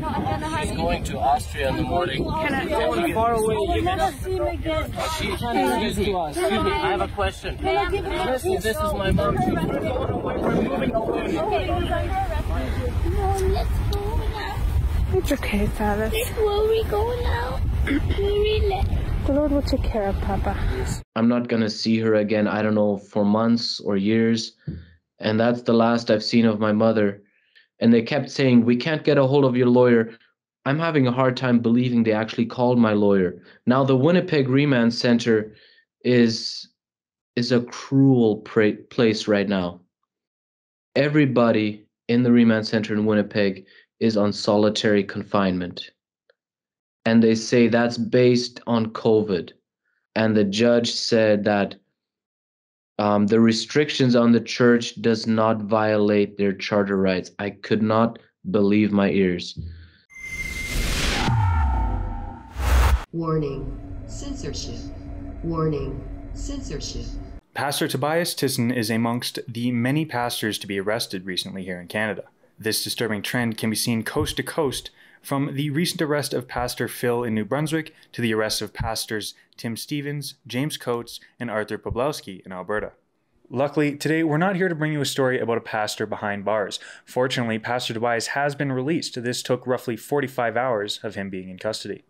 She's going to Austria in the morning. Far away. You're gonna see him again. Excuse me, I have a question. Listen, this is my mom. We're moving over. Let's go now. It's okay, Father. Where we go now? The Lord will take care of Papa. I'm not going to see her again, I don't know, for months or years. And that's the last I've seen of my mother. And they kept saying, we can't get a hold of your lawyer. I'm having a hard time believing they actually called my lawyer. Now, the Winnipeg Remand Center is a cruel place right now. Everybody in the Remand Center in Winnipeg is on solitary confinement. And they say that's based on COVID. And the judge said that the restrictions on the church does not violate their charter rights. I could not believe my ears. Warning, censorship. Warning, censorship. Pastor Tobias Tissen is amongst the many pastors to be arrested recently here in Canada. This disturbing trend can be seen coast to coast, from the recent arrest of Pastor Phil in New Brunswick to the arrest of pastors Tim Stevens, James Coates, and Artur Pawlowski in Alberta. Luckily, today we're not here to bring you a story about a pastor behind bars. Fortunately, Pastor Tobias has been released. This took roughly 45 hours of him being in custody.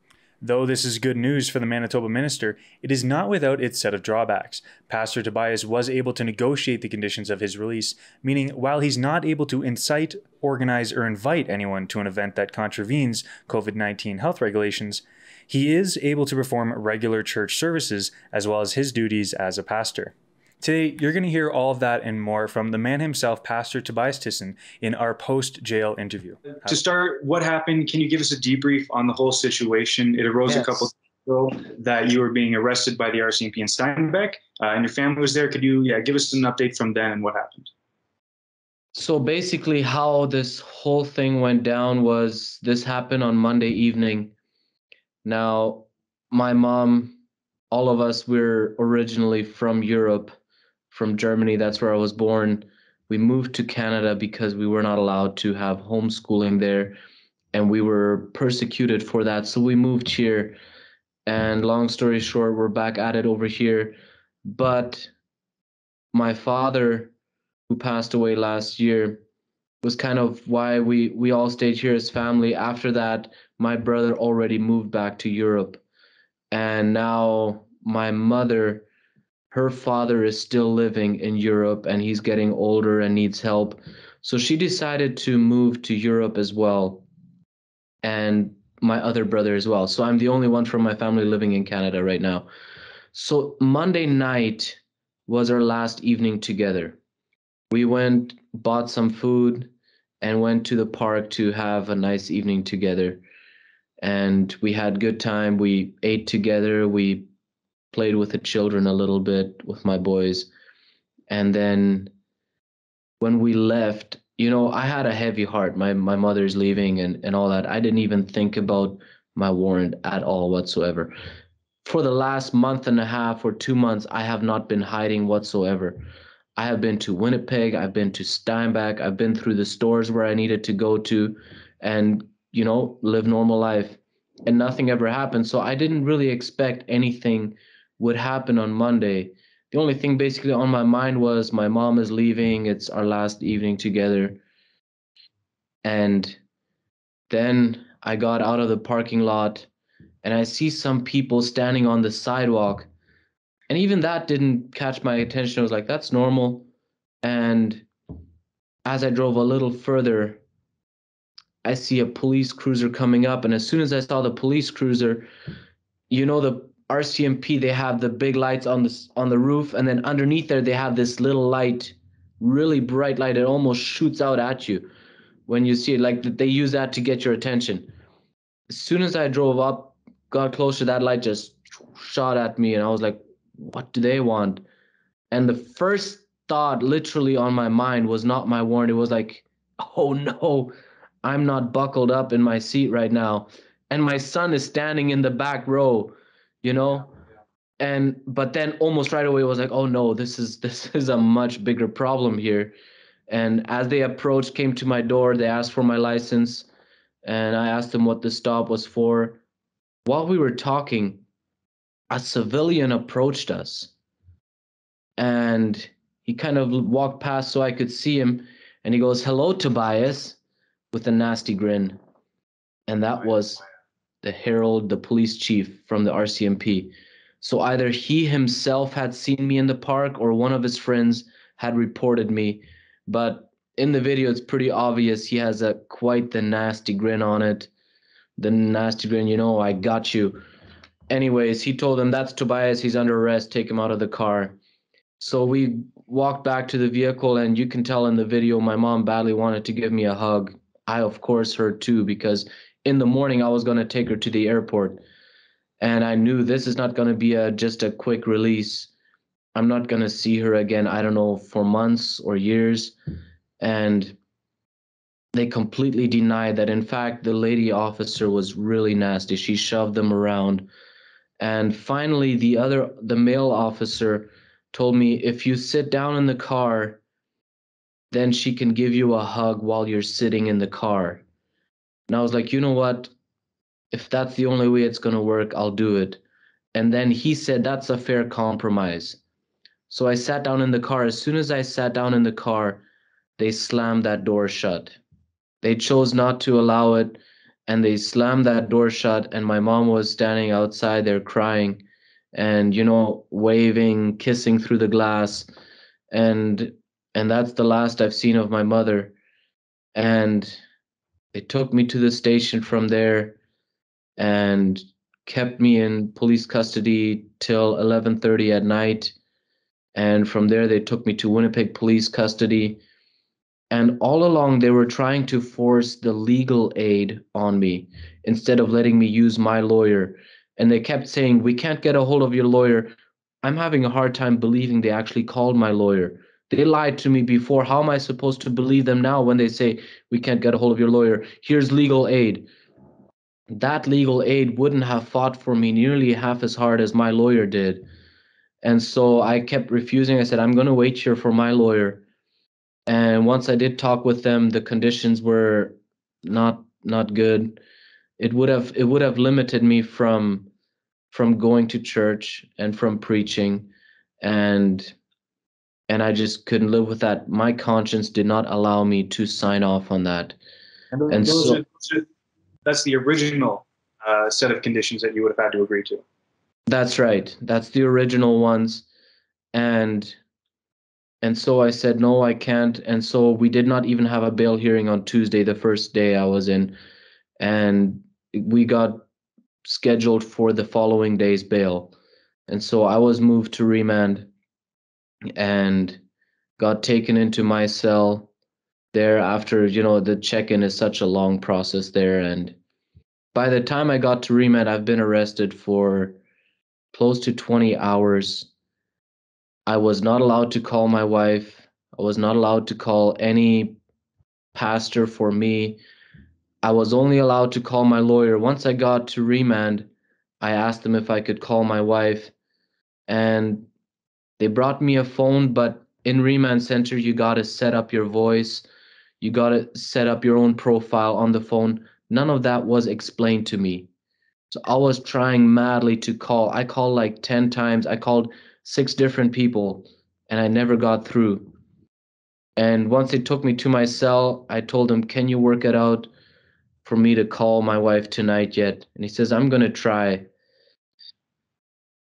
Though this is good news for the Manitoba minister, it is not without its set of drawbacks. Pastor Tobias was able to negotiate the conditions of his release, meaning while he's not able to incite, organize, or invite anyone to an event that contravenes COVID-19 health regulations, he is able to perform regular church services as well as his duties as a pastor. Today, you're going to hear all of that and more from the man himself, Pastor Tobias Tissen, in our post-jail interview. To start, what happened? Can you give us a debrief on the whole situation? It arose a couple of days ago that you were being arrested by the RCMP in Steinbeck, and your family was there. Could you give us an update from then and what happened? So basically how this whole thing went down was this happened on Monday evening. Now, my mom, all of us, we're originally from Europe. From Germany, that's where I was born. We moved to Canada because we were not allowed to have homeschooling there, and we were persecuted for that. So we moved here, and long story short, we're back at it over here. But my father, who passed away last year, was kind of why we all stayed here as family. After that, my brother already moved back to Europe, and now my mother, her father is still living in Europe and he's getting older and needs help. So she decided to move to Europe as well, and my other brother as well. So I'm the only one from my family living in Canada right now. So Monday night was our last evening together. We went, bought some food, and went to the park to have a nice evening together. And we had good time. We ate together. We played with the children a little bit with my boys. And then when we left, you know, I had a heavy heart. My mother's leaving and all that. I didn't even think about my warrant at all whatsoever. For the last month and a half or 2 months, I have not been hiding whatsoever. I have been to Winnipeg. I've been to Steinbeck. I've been through the stores where I needed to go to and, you know, live normal life. And nothing ever happened. So I didn't really expect anything would happen on Monday. The only thing basically on my mind was my mom is leaving. It's our last evening together. And then I got out of the parking lot and I see some people standing on the sidewalk. And even that didn't catch my attention. I was like, that's normal. And as I drove a little further, I see a police cruiser coming up. And as soon as I saw the police cruiser, you know, the RCMP, they have the big lights on the roof, and then underneath there they have this little light, really bright light. It almost shoots out at you when you see it. Like they use that to get your attention. As soon as I drove up, got closer, that light just shot at me, and I was like, what do they want? And the first thought literally on my mind was not my warrant. It was like, oh no, I'm not buckled up in my seat right now, and my son is standing in the back row, you know. But then almost right away was like, oh no, this is a much bigger problem here. And as they approached, came to my door, they asked for my license, and I asked him what the stop was for. While we were talking, a civilian approached us, and he kind of walked past so I could see him, and he goes, "Hello, Tobias," with a nasty grin. And that was the Herald, the police chief from the RCMP. So either he himself had seen me in the park or one of his friends had reported me. But in the video, it's pretty obvious he has quite the nasty grin on it. The nasty grin, I got you. Anyways, he told him, "That's Tobias. He's under arrest. Take him out of the car." So we walked back to the vehicle, and you can tell in the video my mom badly wanted to give me a hug. I, of course, her too, because in the morning I was going to take her to the airport. And I knew this is not going to be just a quick release. I'm not going to see her again, I don't know, for months or years. And they completely denied that. In fact, the lady officer was really nasty. She shoved them around. And finally, the male officer told me, "If you sit down in the car, then she can give you a hug while you're sitting in the car." And I was like, you know what? If that's the only way it's going to work, I'll do it. And then he said, "That's a fair compromise." So I sat down in the car. As soon as I sat down in the car, they slammed that door shut. They chose not to allow it, and they slammed that door shut, and my mom was standing outside there crying and, waving, kissing through the glass. And that's the last I've seen of my mother. And they took me to the station from there and kept me in police custody till 11:30 at night. And from there, they took me to Winnipeg police custody. And all along, they were trying to force the legal aid on me instead of letting me use my lawyer. And they kept saying, "We can't get a hold of your lawyer." I'm having a hard time believing they actually called my lawyer. They lied to me before. How am I supposed to believe them now when they say, "We can't get a hold of your lawyer. Here's legal aid"? That legal aid wouldn't have fought for me nearly half as hard as my lawyer did. And so I kept refusing. I said, "I'm going to wait here for my lawyer." And once I did talk with them, the conditions were not good. It would have limited me from going to church and from preaching, and I just couldn't live with that. My conscience did not allow me to sign off on that. And that's the original set of conditions that you would have had to agree to. That's right. That's the original ones. And so I said, "No, I can't." And so we did not even have a bail hearing on Tuesday, the first day I was in. And we got scheduled for the following day's bail. And so I was moved to remand and got taken into my cell there after, the check-in is such a long process there. And by the time I got to remand, I've been arrested for close to 20 hours. I was not allowed to call my wife. I was not allowed to call any pastor for me. I was only allowed to call my lawyer. Once I got to remand, I asked them if I could call my wife, and they brought me a phone, but in remand center, you got to set up your voice. You got to set up your own profile on the phone. None of that was explained to me. So I was trying madly to call. I called like 10 times. I called 6 different people, and I never got through. And once they took me to my cell, I told him, "Can you work it out for me to call my wife tonight yet?" And he says, "I'm going to try."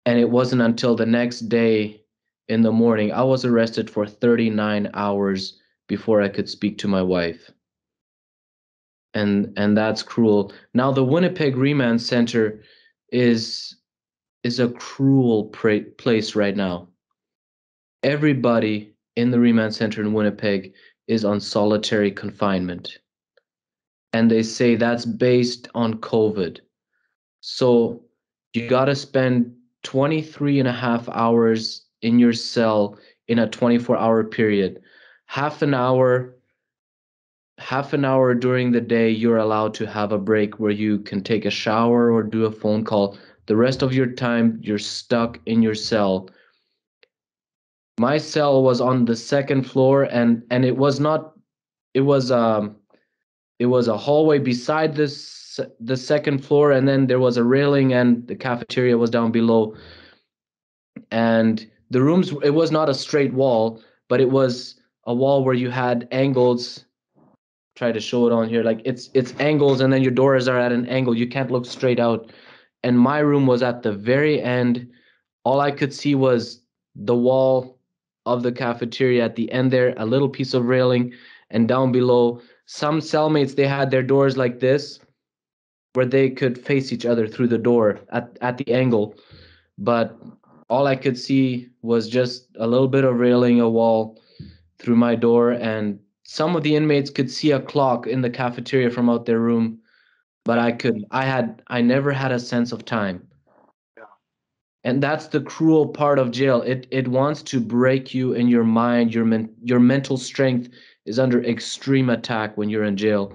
And it wasn't until the next day in the morning, I was arrested for 39 hours before I could speak to my wife. And that's cruel. Now, the Winnipeg Remand Center is a cruel place right now. Everybody in the Remand Center in Winnipeg is on solitary confinement. And they say that's based on COVID. So you got to spend 23 and a half hours in your cell in a 24-hour period. Half an hour during the day, you're allowed to have a break where you can take a shower or do a phone call. The rest of your time, you're stuck in your cell. My cell was on the second floor, and it was not, it was it was a hallway beside the second floor, and then there was a railing, and the cafeteria was down below. And the rooms, it was not a straight wall, but it was a wall where you had angles. Try to show it on here, like it's angles, and then your doors are at an angle. You can't look straight out. And my room was at the very end. All I could see was the wall of the cafeteria at the end there, a little piece of railing, and down below, some cellmates, they had their doors like this, where they could face each other through the door at the angle. But all I could see was just a little bit of railing, a wall through my door, and some of the inmates could see a clock in the cafeteria from out their room, but I never had a sense of time. And that's the cruel part of jail. It wants to break you in your mind. Your mental strength is under extreme attack when you're in jail.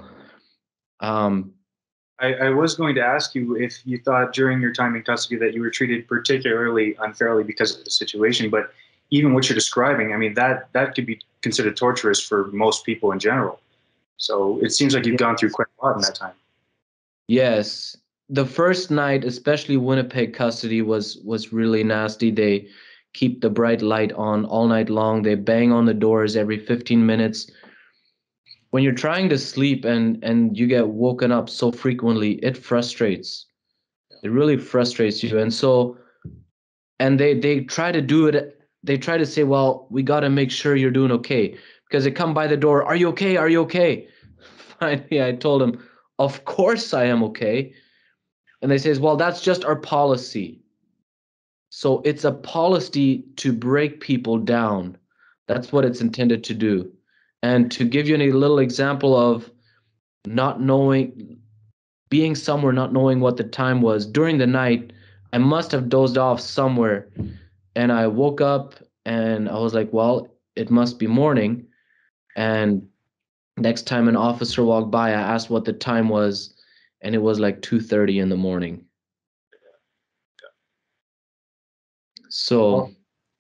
I was going to ask you if you thought during your time in custody that you were treated particularly unfairly because of the situation, but even what you're describing, I mean, that could be considered torturous for most people in general. So it seems like you've gone through quite a lot in that time. Yes. The first night, especially Winnipeg custody, was really nasty. They keep the bright light on all night long. They bang on the doors every 15 minutes. When you're trying to sleep and you get woken up so frequently, it frustrates. It really frustrates you. And so, and they try to do it. They try to say, well, we got to make sure you're doing okay, because they come by the door. Are you okay? Are you okay? Finally, I told them, of course I am okay. And they says, well, that's just our policy. So it's a policy to break people down. That's what it's intended to do. And to give you a little example of not knowing, being somewhere, not knowing what the time was, during the night, I must have dozed off somewhere. And I woke up and I was like, well, it must be morning. And next time an officer walked by, I asked what the time was, and it was like 2:30 in the morning. So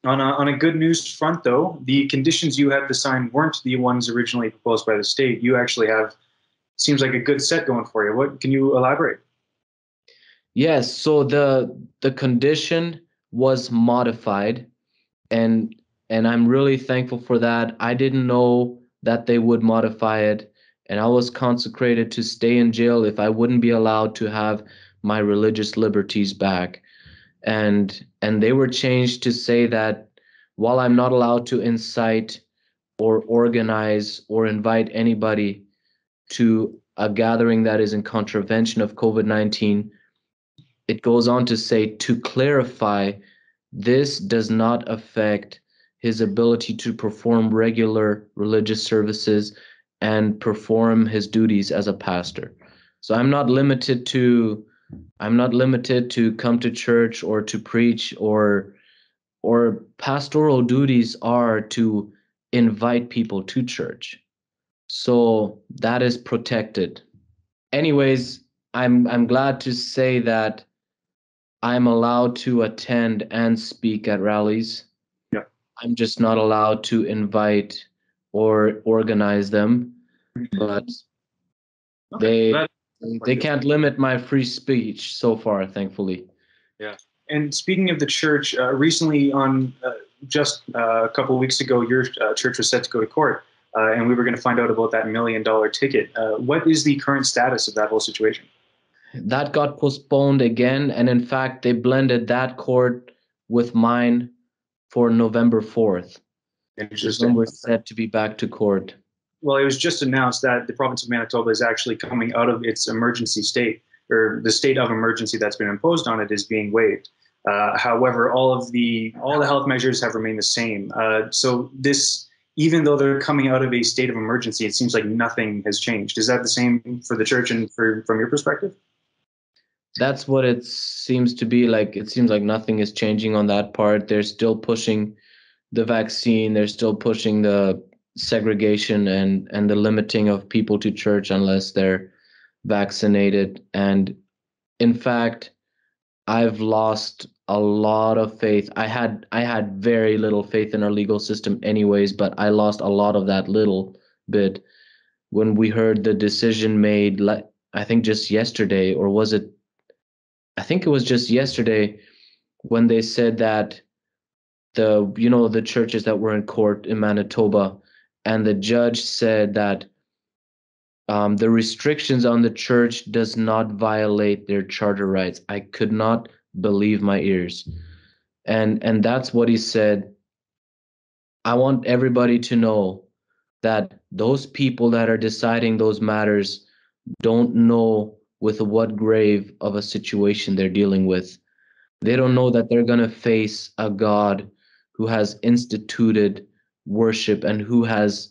on a good news front, though, the conditions you had to sign weren't the ones originally proposed by the state. You actually have, seems like a good set going for you. What can you elaborate? Yes, so the condition was modified, and I'm really thankful for that. I didn't know that they would modify it, and I was consecrated to stay in jail if I wouldn't be allowed to have my religious liberties back. And they were changed to say that while I'm not allowed to incite or organize or invite anybody to a gathering that is in contravention of COVID-19, it goes on to say, to clarify, this does not affect his ability to perform regular religious services and perform his duties as a pastor. So I'm not limited to come to church or to preach, or pastoral duties are to invite people to church. So that is protected. Anyways, I'm glad to say that I'm allowed to attend and speak at rallies. Yeah. I'm just not allowed to invite or organize them, but they can't limit my free speech so far, thankfully. Yeah. And speaking of the church, recently on just a couple of weeks ago, your church was set to go to court, and we were going to find out about that $1 million ticket. What is the current status of that whole situation? That got postponed again, and in fact, they blended that court with mine for November 4th. Interesting. We're set to be back to court. Well, it was just announced that the province of Manitoba is actually coming out of its emergency state, or the state of emergency that's been imposed on it is being waived. However, all the health measures have remained the same. So this, even though they're coming out of a state of emergency, it seems like nothing has changed. Is that the same for the church and from your perspective? That's what it seems to be like. It seems like nothing is changing on that part. They're still pushing the vaccine. They're still pushing the segregation and the limiting of people to church unless they're vaccinated. And in fact, I've lost a lot of faith. I had very little faith in our legal system anyways, but I lost a lot of that little bit when we heard the decision made, I think just yesterday, or was it? I think it was just yesterday when they said that the churches that were in court in Manitoba, and the judge said that the restrictions on the church does not violate their charter rights. I could not believe my ears. And that's what he said. I want everybody to know that those people that are deciding those matters don't know with what grave of a situation they're dealing with. They don't know that they're going to face a God who has instituted worship and who has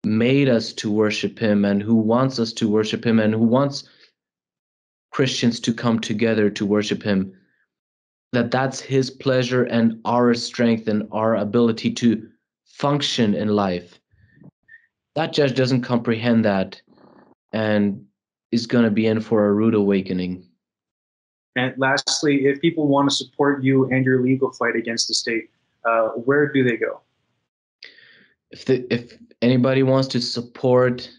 made us to worship him and who wants us to worship him and who wants Christians to come together to worship him. That's his pleasure and our strength and our ability to function in life. That judge doesn't comprehend that and is going to be in for a rude awakening. And lastly, if people want to support you and your legal fight against the state, where do they go? If anybody wants to support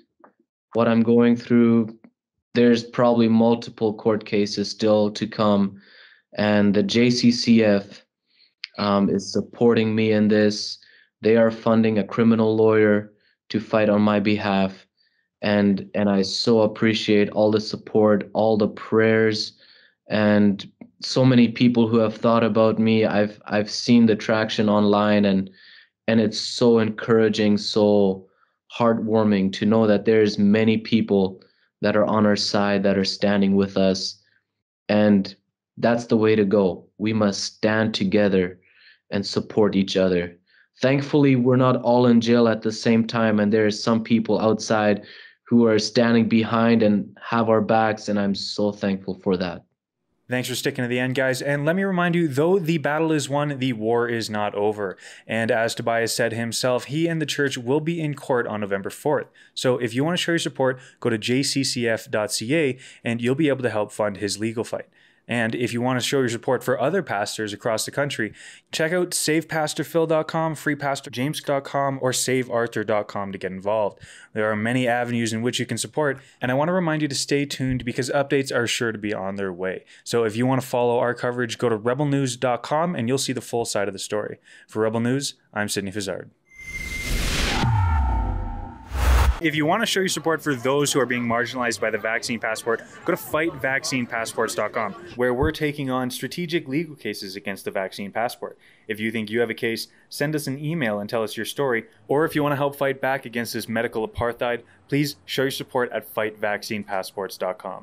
what I'm going through, there's probably multiple court cases still to come. And the JCCF is supporting me in this. They are funding a criminal lawyer to fight on my behalf. And I so appreciate all the support, all the prayers, and so many people who have thought about me. I've seen the traction online, and it's so encouraging, so heartwarming to know that there's many people that are on our side, that are standing with us. And that's the way to go. We must stand together and support each other. Thankfully, we're not all in jail at the same time, and there are some people outside who are standing behind and have our backs, and I'm so thankful for that. Thanks for sticking to the end, guys. And let me remind you, though the battle is won, the war is not over. And as Tobias said himself, he and the church will be in court on November 4th. So if you want to show your support, go to jccf.ca and you'll be able to help fund his legal fight. And if you want to show your support for other pastors across the country, check out savepastorphil.com, freepastorjames.com, or savearthur.com to get involved. There are many avenues in which you can support, and I want to remind you to stay tuned because updates are sure to be on their way. So if you want to follow our coverage, go to rebelnews.com and you'll see the full side of the story. For Rebel News, I'm Sidney Fizzard. If you want to show your support for those who are being marginalized by the vaccine passport, go to fightvaccinepassports.com, where we're taking on strategic legal cases against the vaccine passport. If you think you have a case, send us an email and tell us your story. Or if you want to help fight back against this medical apartheid, please show your support at fightvaccinepassports.com.